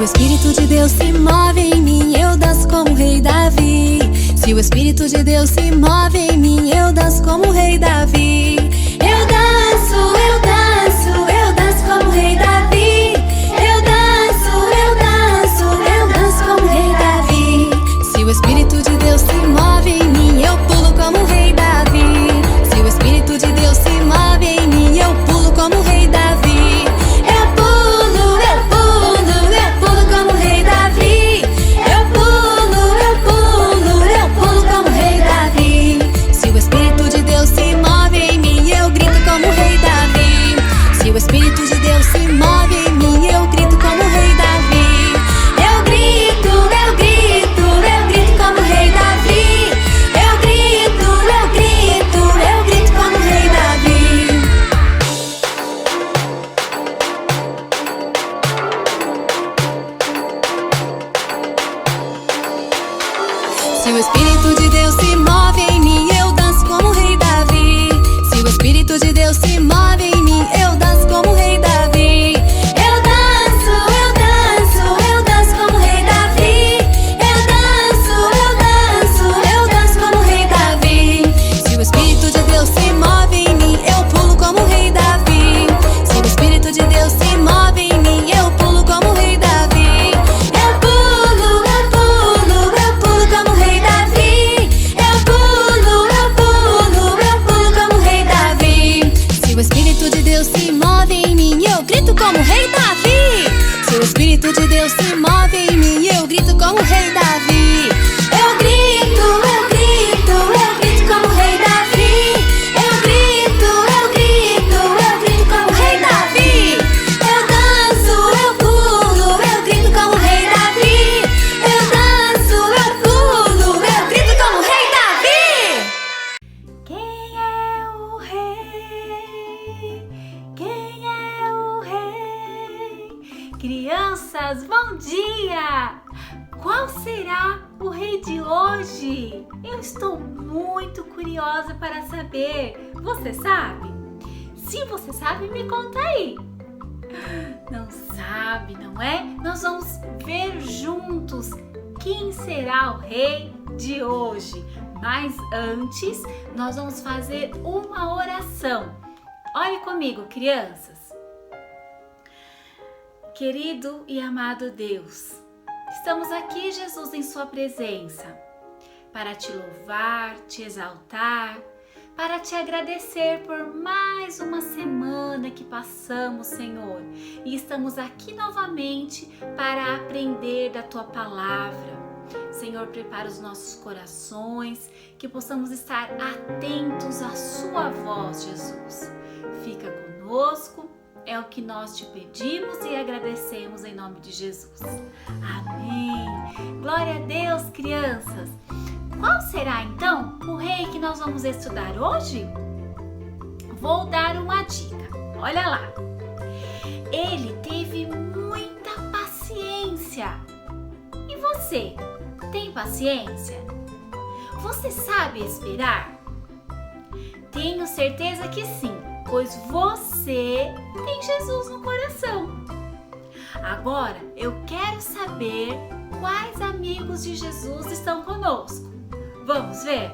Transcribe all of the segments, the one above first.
o Espírito de Deus se move em mim, eu danço como o rei Davi. Se o Espírito de Deus se move em mim, eu danço como o rei Davi. Eu danço, eu danço, eu danço como o rei Davi. Eu danço, eu danço, eu danço como o rei Davi. Se o Espírito de Deus se move em mim, eu pulo como o rei Davi. Se o Espírito de Deus se move em mim, eu pulo como o rei Davi. Eu pulo, eu pulo, eu pulo como o rei Davi. Eu pulo, eu pulo, eu pulo como o rei Davi. Se o Espírito de Deus se move em mim, eu grito como o rei Davi. Se o Espírito de Deus se move em mim, eu grito como o rei Davi. Eu grito, eu grito, eu grito como o rei Davi. Eu grito, eu grito, eu grito como o rei Davi. Se o Espírito de Deus se move em mim, eu danço como o rei Davi. Se o Espírito de Deus se move em mim, eu danço como o rei Davi. Eu danço, eu danço, eu danço como o rei Davi. Eu danço, eu danço, eu danço como o rei Davi. Se o Espírito de Deus se move em mim, eu pulo como o rei Davi. Se o Espírito de Deus se move em mim, eu pulo como o rei Davi. Eu pulo, eu pulo, eu pulo como o rei Davi. Eu pulo, eu pulo, eu pulo como o rei Davi. Se o Espírito de Deus se move em mim, eu grito como o rei Davi. Se o Espírito de Deus se move em mim, eu grito como o rei Davi. Eu grito, eu grito, eu grito como o rei Davi. Eu grito, eu grito, eu grito como o rei Davi. Eu danço, eu pulo, eu grito como o rei Davi. Eu danço, eu pulo, eu grito como o rei Davi. Quem é o rei? Quem é o rei? Crianças, bom dia! Qual será o rei de hoje? Eu estou muito curiosa para saber. Você sabe? Se você sabe, me conta aí. Não sabe, não é? Nós vamos ver juntos quem será o rei de hoje. Mas antes, nós vamos fazer uma oração. Olhe comigo, crianças. Querido e amado Deus, estamos aqui, Jesus, em sua presença, para te louvar, te exaltar, para te agradecer por mais uma semana que passamos, Senhor. E estamos aqui novamente para aprender da tua palavra. Senhor, prepara os nossos corações, que possamos estar atentos à sua voz, Jesus. Fica conosco, é o que nós te pedimos e agradecemos em nome de Jesus. Amém. Glória a Deus, crianças. Qual será então o rei que nós vamos estudar hoje? Vou dar uma dica. Olha lá. Ele teve muita paciência. E você, tem paciência? Você sabe esperar? Tenho certeza que sim, pois você tem Jesus no coração. Agora eu quero saber quais amigos de Jesus estão conosco. Vamos ver?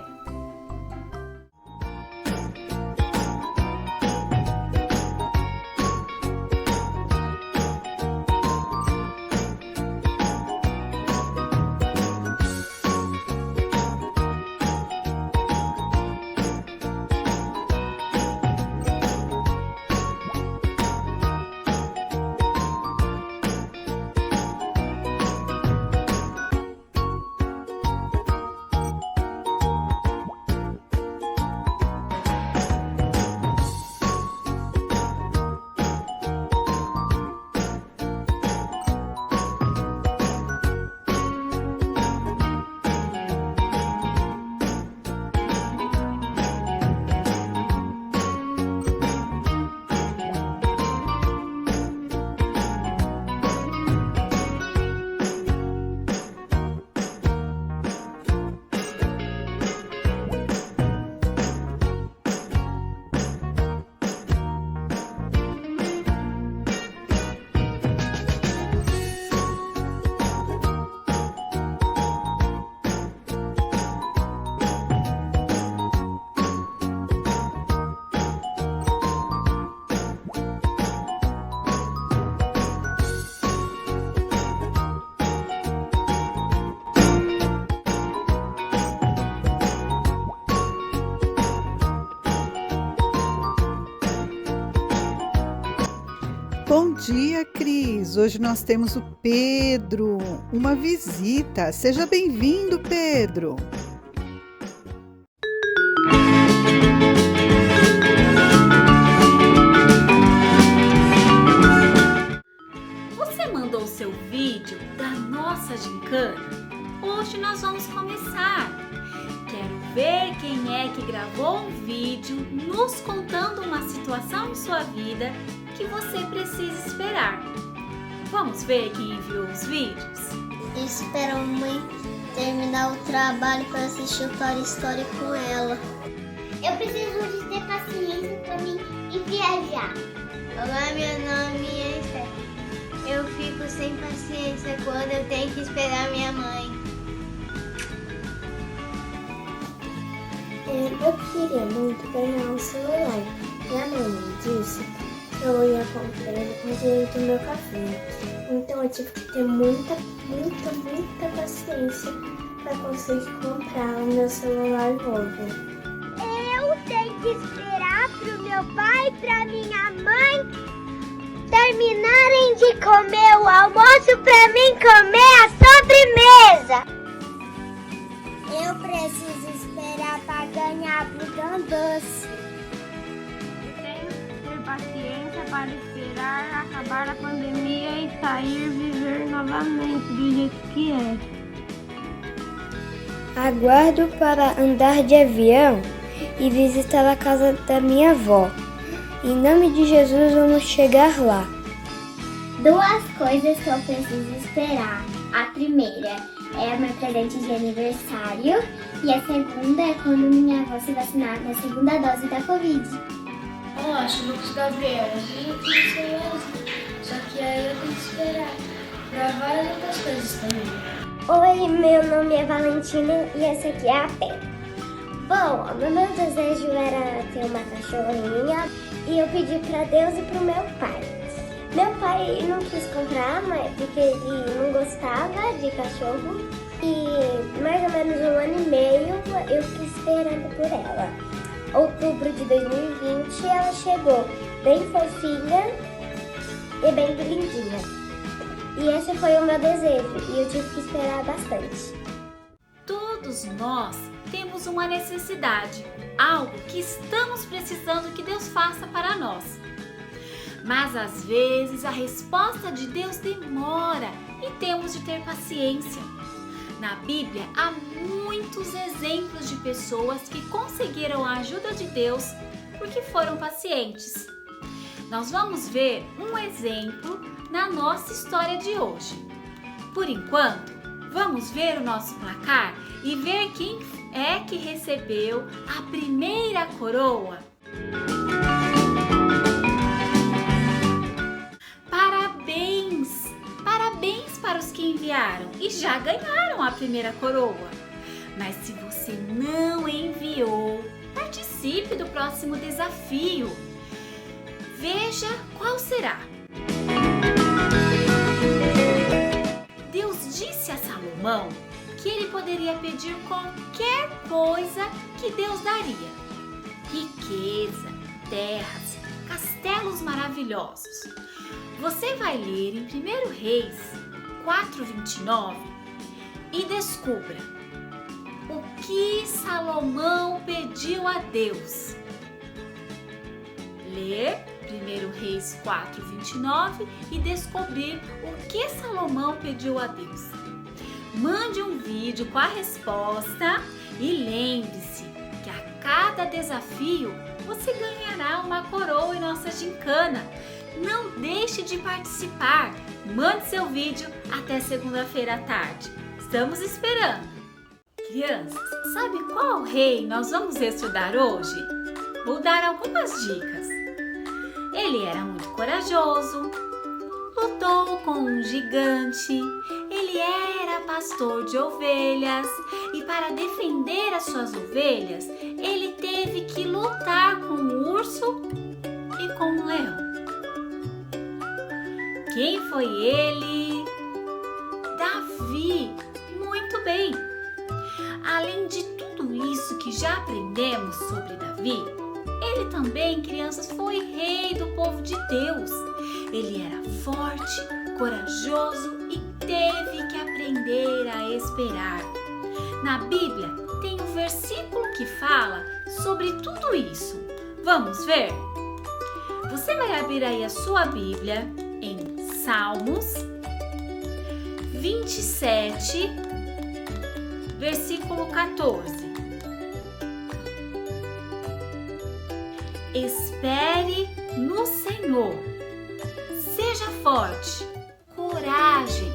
Bom dia, Cris! Hoje nós temos o Pedro, uma visita. Seja bem-vindo, Pedro! Você mandou seu vídeo da nossa gincana? Hoje nós vamos começar. Quero ver quem é que gravou um vídeo nos contando uma situação em sua vida que você precisa esperar. Vamos ver quem enviou os vídeos? Eu espero a mãe terminar o trabalho para assistir o Toy Story com ela. Eu preciso de ter paciência para mim e viajar. Olá, meu nome é Esther. Eu fico sem paciência quando eu tenho que esperar minha mãe. Eu queria muito ganhar um celular. Minha mãe me disse que eu ia comprar ele com o dinheiro do meu café. Então eu tive que ter muita paciência para conseguir comprar o meu celular novo. Eu tenho que esperar pro meu pai e pra minha mãe terminarem de comer o almoço pra mim comer a sobremesa. Eu preciso esperar para ganhar botão doce. Eu tenho que ter paciência para esperar acabar a pandemia e sair viver novamente do jeito que é. Aguardo para andar de avião e visitar a casa da minha avó. Em nome de Jesus, vamos chegar lá. Duas coisas que eu preciso esperar. A primeira é o meu presente de aniversário e a segunda é quando minha avó se vacinar na segunda dose da Covid. Olá, sou Lucas Gabriel, eu tenho 16 anos, só que aí eu tenho que esperar para várias outras coisas também. Oi, meu nome é Valentina e essa aqui é a Pé. Bom, o meu desejo era ter uma cachorrinha e eu pedi para Deus e para o meu pai. Meu pai não quis comprar, mas porque ele não gostava de cachorro. E mais ou menos 1 ano e meio eu fiquei esperando por ela. Outubro de 2020 ela chegou bem fofinha e bem lindinha. E esse foi o meu desejo e eu tive que esperar bastante. Todos nós temos uma necessidade, algo que estamos precisando que Deus faça para nós. Mas às vezes a resposta de Deus demora e temos de ter paciência. Na Bíblia há muitos exemplos de pessoas que conseguiram a ajuda de Deus porque foram pacientes. Nós vamos ver um exemplo na nossa história de hoje. Por enquanto, vamos ver o nosso placar e ver quem é que recebeu a primeira coroa. Parabéns para os que enviaram e já ganharam a primeira coroa. Mas se você não enviou, participe do próximo desafio. Veja qual será. Deus disse a Salomão que ele poderia pedir qualquer coisa que Deus daria: riqueza, terras, castelos maravilhosos. Você vai ler em 1 Reis 4:29 e descubra o que Salomão pediu a Deus. Ler 1 Reis 4:29 e descobrir o que Salomão pediu a Deus. Mande um vídeo com a resposta e lembre-se que a cada desafio você ganhará uma coroa em nossa gincana. Não deixe de participar. Mande seu vídeo até segunda-feira à tarde. Estamos esperando. Crianças, sabe qual rei nós vamos estudar hoje? Vou dar algumas dicas. Ele era muito corajoso, lutou com um gigante, ele era pastor de ovelhas e para defender as suas ovelhas, ele teve que lutar com um urso e com um leão. Quem foi ele? Davi. Muito bem. Além de tudo isso que já aprendemos sobre Davi, ele também, crianças, foi rei do povo de Deus. Ele era forte, corajoso e teve que aprender a esperar. Na Bíblia tem um versículo que fala sobre tudo isso. Vamos ver? Você vai abrir aí a sua Bíblia em Salmos 27, versículo 14. Espere no Senhor. Seja forte, coragem.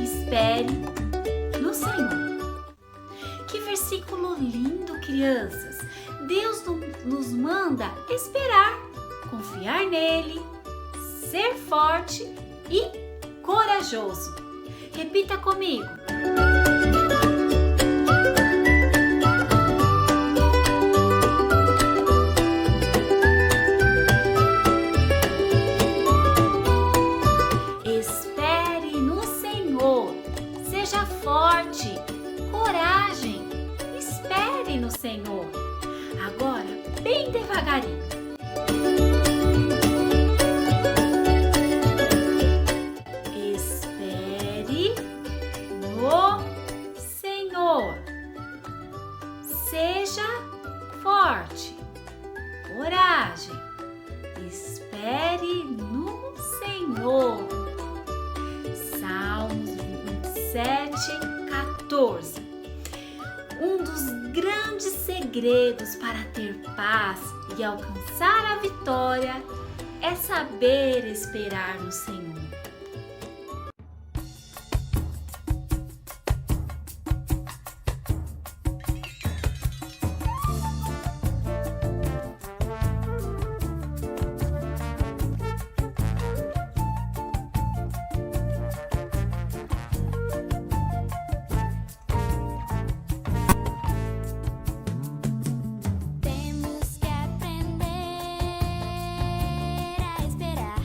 Espere no Senhor. Que versículo lindo, crianças! Deus nos manda esperar, confiar nele, ser forte e corajoso. Repita comigo. Espere no Senhor. Seja forte, coragem. Espere no Senhor. Agora, bem devagarinho. Espere no Senhor. Seja forte, coragem. Espere no Senhor. Salmos 27, 14. Um dos grandes segredos para ter paz e alcançar a vitória é saber esperar no Senhor. Temos que aprender a esperar.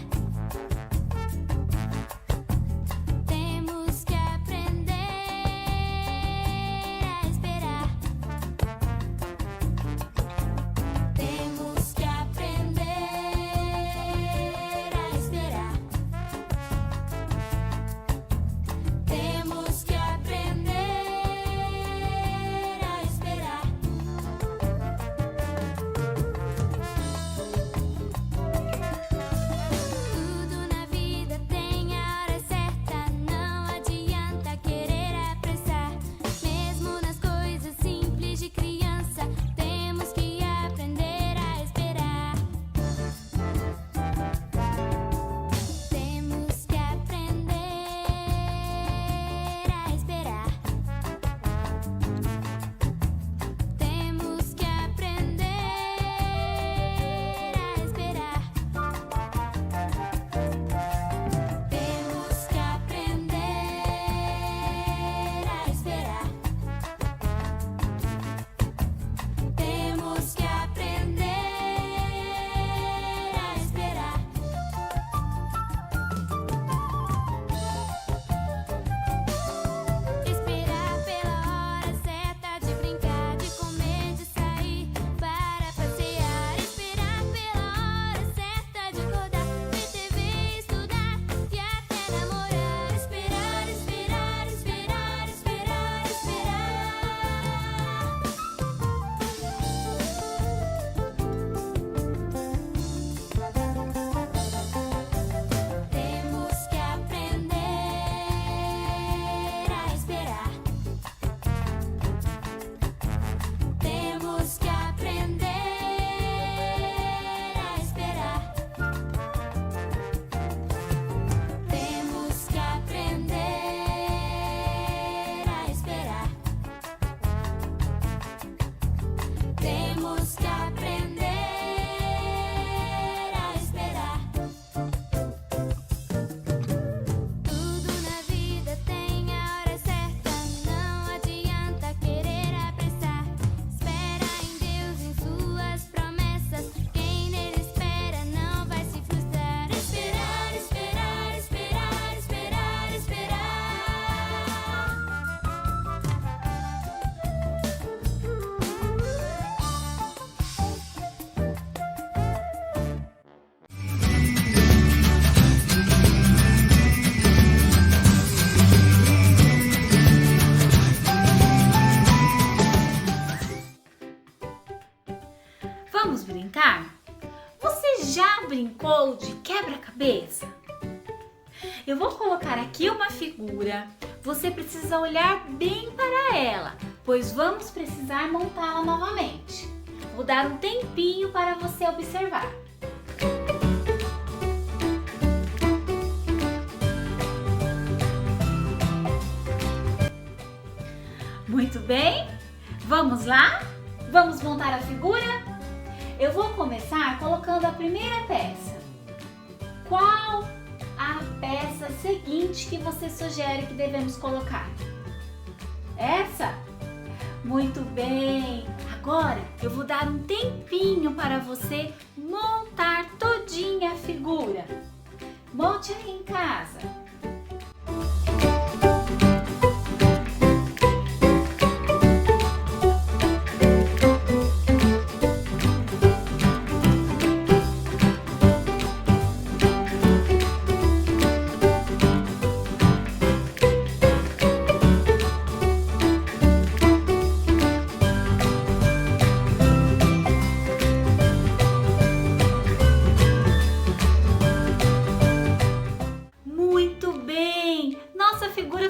Vamos brincar? Você já brincou de quebra-cabeça? Eu vou colocar aqui uma figura. Você precisa olhar bem para ela, pois vamos precisar montá-la novamente. Vou dar um tempinho para você observar. Muito bem, vamos lá? Vamos montar a figura? Eu vou começar colocando a primeira peça. Qual a peça seguinte que você sugere que devemos colocar? Essa? Muito bem! Agora eu vou dar um tempinho para você montar todinha a figura. Monte aí em casa.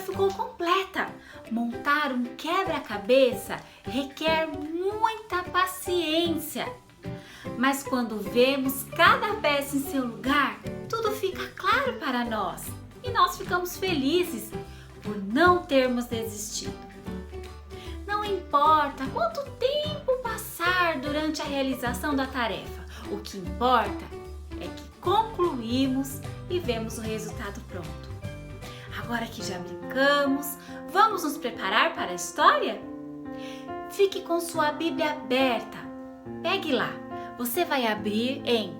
Ficou completa. Montar um quebra-cabeça requer muita paciência. Mas quando vemos cada peça em seu lugar, tudo fica claro para nós e nós ficamos felizes por não termos desistido. Não importa quanto tempo passar durante a realização da tarefa, o que importa é que concluímos e vemos o resultado pronto. Agora que já brincamos, vamos nos preparar para a história? Fique com sua Bíblia aberta. Pegue lá. Você vai abrir em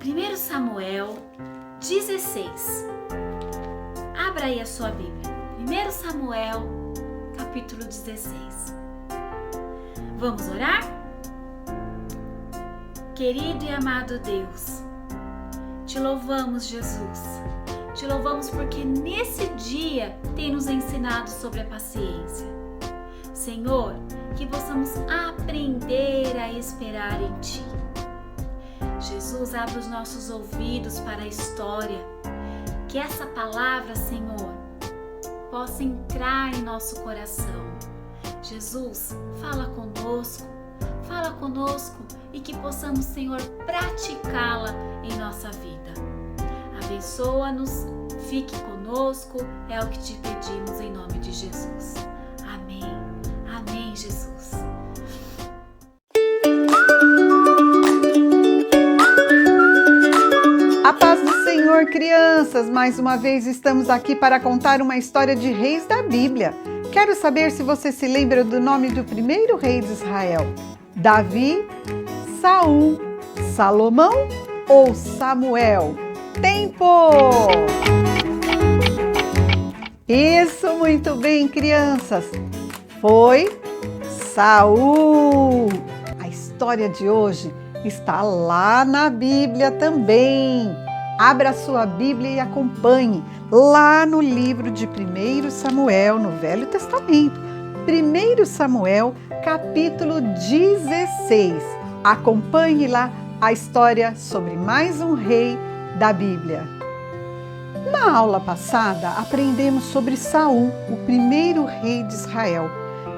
1 Samuel 16. Abra aí a sua Bíblia. 1 Samuel, capítulo 16. Vamos orar? Querido e amado Deus, te louvamos, Jesus. Te louvamos porque nesse dia tem nos ensinado sobre a paciência. Senhor, que possamos aprender a esperar em Ti. Jesus, abre os nossos ouvidos para a história. Que essa palavra, Senhor, possa entrar em nosso coração. Jesus, fala conosco e que possamos, Senhor, praticá-la em nossa vida. Abençoa-nos, fique conosco, é o que te pedimos em nome de Jesus. Amém. Amém, Jesus. A paz do Senhor, crianças! Mais uma vez estamos aqui para contar uma história de reis da Bíblia. Quero saber se você se lembra do nome do primeiro rei de Israel: Davi, Saul, Salomão ou Samuel? Tempo! Isso, muito bem, crianças! Foi Saul! A história de hoje está lá na Bíblia também. Abra sua Bíblia e acompanhe lá no livro de 1 Samuel, no Velho Testamento. 1 Samuel, capítulo 16. Acompanhe lá a história sobre mais um rei da Bíblia. Na aula passada, aprendemos sobre Saul, o primeiro rei de Israel.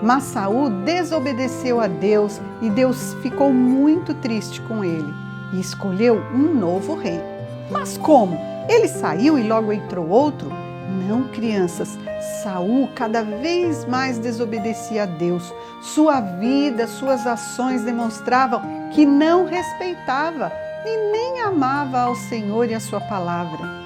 Mas Saul desobedeceu a Deus e Deus ficou muito triste com ele e escolheu um novo rei. Mas como? Ele saiu e logo entrou outro? Não, crianças. Saul cada vez mais desobedecia a Deus. Sua vida, suas ações demonstravam que não respeitava e nem amava ao Senhor e a sua palavra.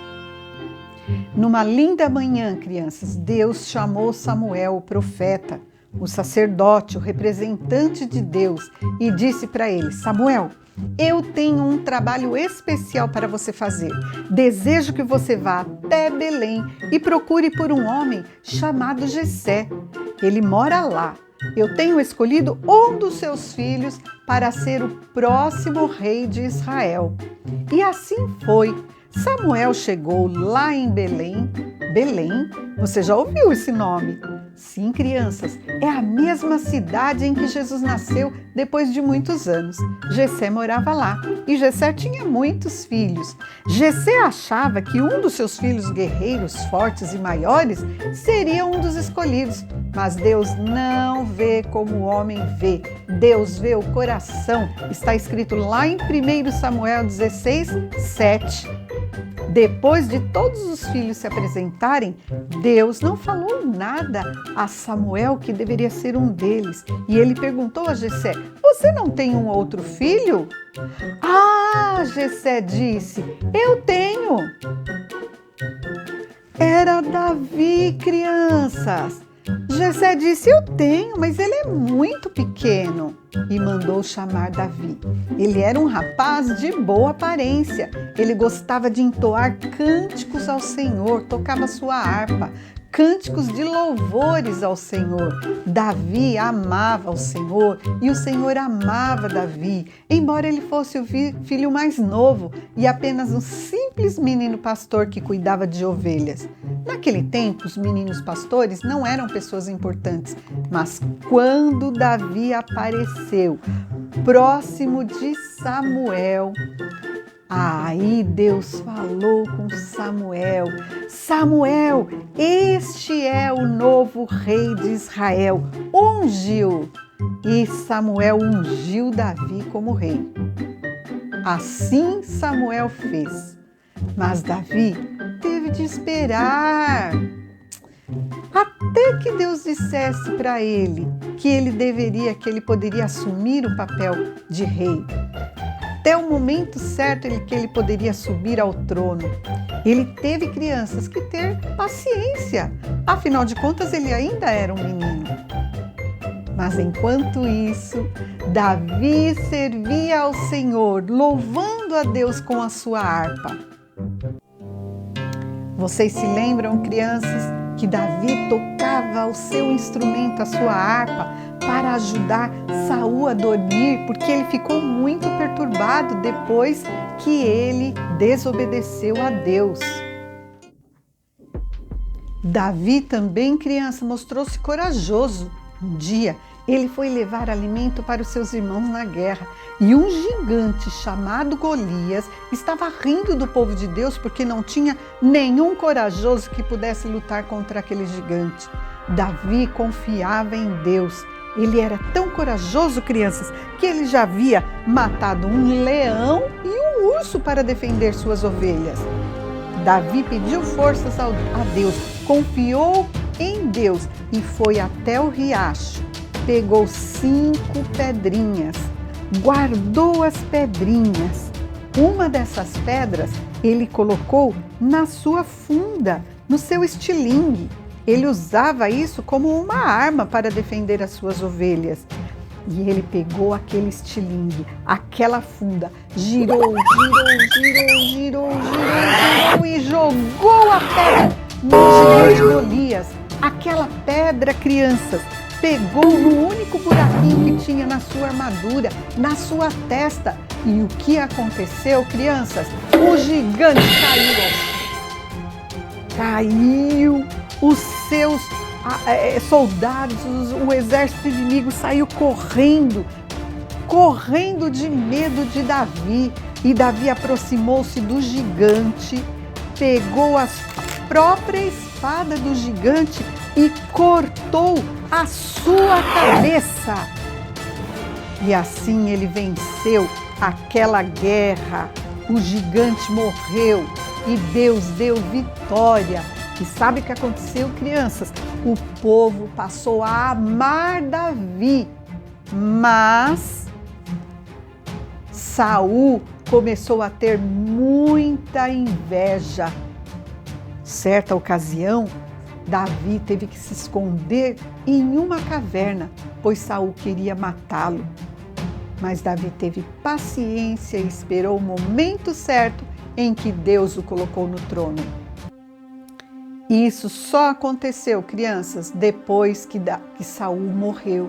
Numa linda manhã, crianças, Deus chamou Samuel, o profeta, o sacerdote, o representante de Deus, e disse para ele: Samuel, eu tenho um trabalho especial para você fazer. Desejo que você vá até Belém e procure por um homem chamado Jessé. Ele mora lá. Eu tenho escolhido um dos seus filhos para ser o próximo rei de Israel. E assim foi. Samuel chegou lá em Belém. Belém, você já ouviu esse nome? Sim, crianças, é a mesma cidade em que Jesus nasceu depois de muitos anos. Jessé morava lá e Jessé tinha muitos filhos. Jessé achava que um dos seus filhos guerreiros, fortes e maiores seria um dos escolhidos. Mas Deus não vê como o homem vê. Deus vê o coração. Está escrito lá em 1 Samuel 16, 7. Depois de todos os filhos se apresentarem, Deus não falou nada a Samuel que deveria ser um deles. E ele perguntou a Jessé: você não tem um outro filho? Ah, Jessé disse: eu tenho. Era Davi, crianças. Jessé disse: eu tenho, mas ele é muito pequeno. E mandou chamar Davi. Ele era um rapaz de boa aparência. Ele gostava de entoar cânticos ao Senhor, tocava sua harpa, cânticos de louvores ao Senhor. Davi amava o Senhor e o Senhor amava Davi, embora ele fosse o filho mais novo e apenas um simples menino pastor que cuidava de ovelhas. Naquele tempo, os meninos pastores não eram pessoas importantes, mas quando Davi apareceu próximo de Samuel, aí Deus falou com Samuel: Samuel, este é o novo rei de Israel, ungiu. E Samuel ungiu Davi como rei. Assim Samuel fez, mas Davi teve de esperar até que Deus dissesse para ele que ele poderia assumir o papel de rei. Até o momento certo que ele poderia subir ao trono. Ele teve, crianças, que ter paciência. Afinal de contas, ele ainda era um menino. Mas enquanto isso, Davi servia ao Senhor, louvando a Deus com a sua harpa. Vocês se lembram, crianças, que Davi tocava o seu instrumento, a sua harpa, para ajudar Saul a dormir, porque ele ficou muito perturbado depois que ele desobedeceu a Deus. Davi também, criança, mostrou-se corajoso. Um dia, ele foi levar alimento para os seus irmãos na guerra e um gigante chamado Golias estava rindo do povo de Deus porque não tinha nenhum corajoso que pudesse lutar contra aquele gigante. Davi confiava em Deus. Ele era tão corajoso, crianças, que ele já havia matado um leão e um urso para defender suas ovelhas. Davi pediu forças a Deus, confiou em Deus e foi até o riacho. Pegou 5 pedrinhas, guardou as pedrinhas. Uma dessas pedras ele colocou na sua funda, no seu estilingue. Ele usava isso como uma arma para defender as suas ovelhas. E ele pegou aquele estilingue, aquela funda, girou e jogou a pedra no gigante Golias. Aquela pedra, crianças, pegou no único buraquinho que tinha na sua armadura, na sua testa. E o que aconteceu, crianças? O gigante caiu. Os seus soldados, o exército inimigo saiu correndo de medo de Davi. E Davi aproximou-se do gigante, pegou a própria espada do gigante e cortou a sua cabeça. E assim ele venceu aquela guerra. O gigante morreu e Deus deu vitória. E sabe o que aconteceu, crianças? O povo passou a amar Davi, mas Saul começou a ter muita inveja. Certa ocasião, Davi teve que se esconder em uma caverna, pois Saul queria matá-lo. Mas Davi teve paciência e esperou o momento certo em que Deus o colocou no trono. Isso só aconteceu, crianças, depois que Saul morreu.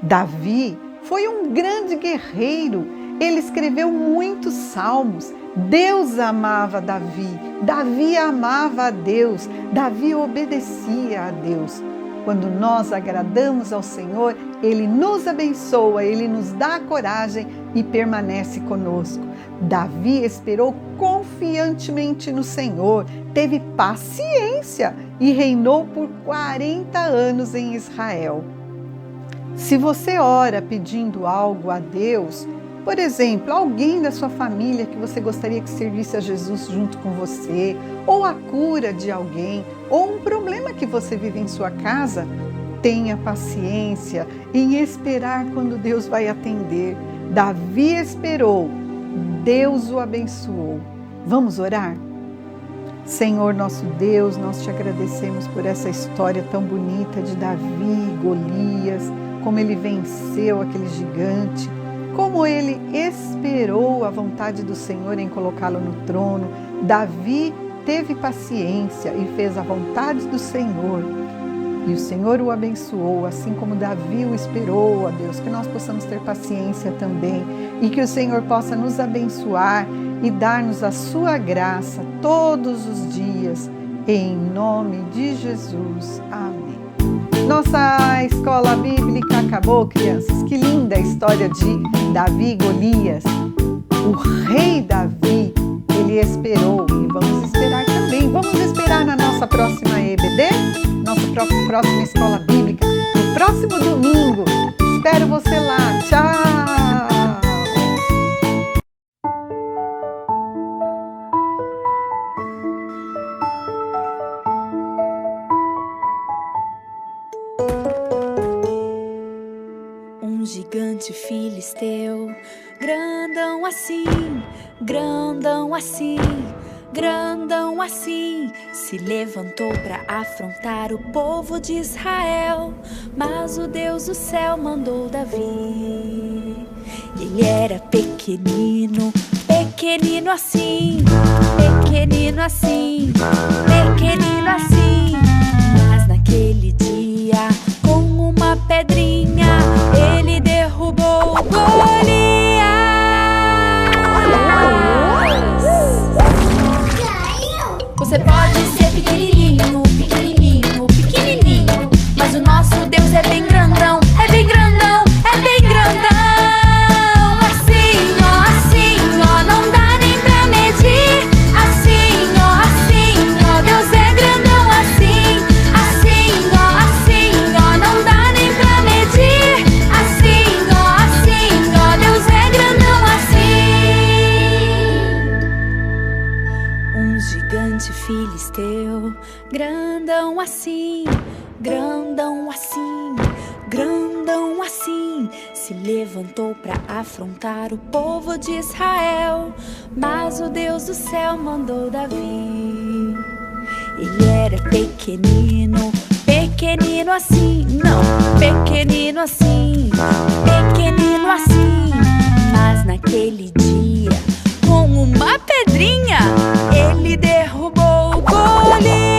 Davi foi um grande guerreiro. Ele escreveu muitos salmos. Deus amava Davi, Davi amava a Deus, Davi obedecia a Deus. Quando nós agradamos ao Senhor, Ele nos abençoa, Ele nos dá coragem e permanece conosco. Davi esperou confiantemente no Senhor, teve paciência e reinou por 40 anos em Israel. Se você ora pedindo algo a Deus, por exemplo, alguém da sua família que você gostaria que servisse a Jesus junto com você, ou a cura de alguém, ou um problema que você vive em sua casa, tenha paciência em esperar quando Deus vai atender. Davi esperou, Deus o abençoou. Vamos orar? Senhor nosso Deus, nós te agradecemos por essa história tão bonita de Davi e Golias, como ele venceu aquele gigante, como ele esperou a vontade do Senhor em colocá-lo no trono. Davi teve paciência e fez a vontade do Senhor. E o Senhor o abençoou, assim como Davi o esperou, ó Deus, que nós possamos ter paciência também e que o Senhor possa nos abençoar e dar-nos a sua graça todos os dias, em nome de Jesus. Amém. Nossa escola bíblica acabou, crianças. Que linda a história de Davi e Golias. O rei Davi, ele esperou e vamos esperar também. Vamos esperar na nossa próxima EBD, nossa próxima escola bíblica, no próximo domingo. Espero você lá. Tchau! Gigante filisteu, grandão assim, grandão assim, grandão assim, se levantou para afrontar o povo de Israel. Mas o Deus do céu mandou Davi. Ele era pequenino, pequenino assim, pequenino assim, pequenino assim. Mas naquele dia, com uma pedrinha, ele derrubou Golias. Você pode ser pequenininho, pequenininho, pequenininho, mas o nosso Deus é bem grandão, é bem grandão, é bem grandão. Assim, ó, não dá nem pra medir. Assim, ó, Deus é grandão assim. Assim, ó, não dá nem pra medir. Assim, ó, Deus é grandão assim. Um gigante filisteu, grandão assim, grandão assim, grandão assim, se levantou para afrontar o povo de Israel. Mas o Deus do céu mandou Davi. Ele era pequenino, pequenino assim, não, pequenino assim, pequenino assim. Mas naquele dia, com uma pedrinha, ele derrubou Golias.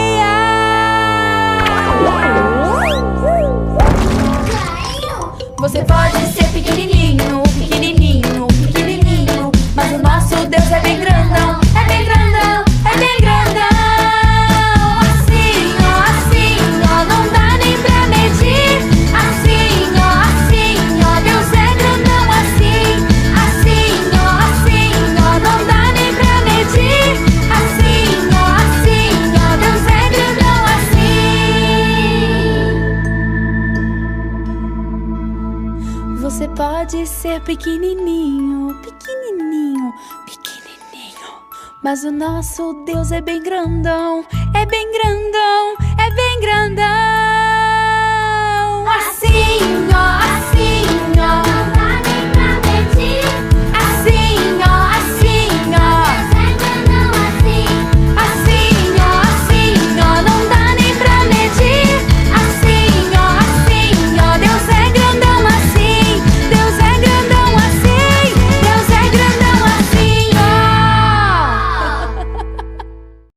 Você pode ser pequenininho, pequenininho, pequenininho, mas o nosso Deus é bem grandão, é bem grandão, é bem grandão. Assim, ó, não dá nem pra medir. Assim, ó, Deus é grandão assim. Assim, ó, não dá nem pra medir. Assim, ó, Deus é grandão assim. Você pode ser pequenininho, pequenininho, pequenininho, mas o nosso Deus é bem grandão, é bem grandão.